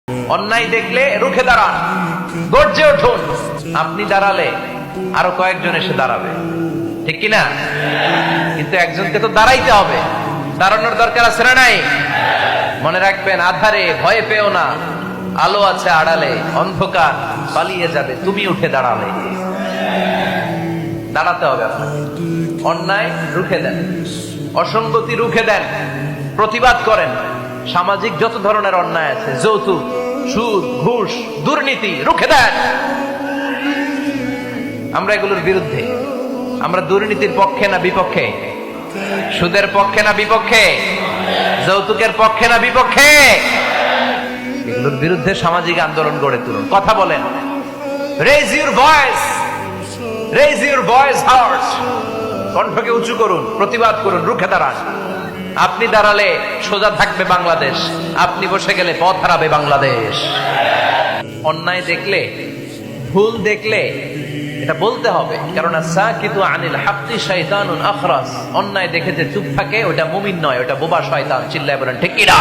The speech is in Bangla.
অন্যায় দেখলে রুখে দাঁড়ান, গর্জে উঠুন। আপনি দাঁড়ালে আরো কয়েকজন এসে দাঁড়াবে, ঠিক কিনা? কিন্তু একজনকে তো দাঁড়াইতে হবে, দাঁড়ানোর দরকার আছে না নাই? মনে রাখবেন, আধারে ভয় পেও না, আলো আছে আড়ালে, অন্ধকার পালিয়ে যাবে তুমি উঠে দাঁড়ালে। দাঁড়াতে হবে আপনাকে। অন্যায় রুখে দেন, অসঙ্গতি রুখে দেন, প্রতিবাদ করেন। সামাজিক যত ধরনের অন্যায় আছে, যৌতুক, সুদ, ঘুষ, দুর্নীতি, রুখে দেন। আমরা এগুলোর বিরুদ্ধে। আমরা দুর্নীতির পক্ষে না বিপক্ষে? সুদের পক্ষে না বিপক্ষে? যৌতুকের পক্ষে না বিপক্ষে? এগুলোর বিরুদ্ধে সামাজিক আন্দোলন গড়ে তুলুন, কথা বলেন। Raise your voice, raise your voice heart. কণ্ঠকে উঁচু করুন, প্রতিবাদ করুন, রুখে দাঁড়ান। আপনি দাঁড়ালে সোজা থাকবে বাংলাদেশ, আপনি বসে গেলে পথ হারাবে বাংলাদেশ। অন্যায় দেখলে, ভুল দেখলে এটা বলতে হবে, কারণ সাকিতু আনিল হাক্কি শাইতানুন আখরাস। অন্যায় দেখে যে চুপ থাকে ওটা মুমিন নয়, ওটা বোবা শয়তান। চিল্লায় বলেন ঠিক কিনা?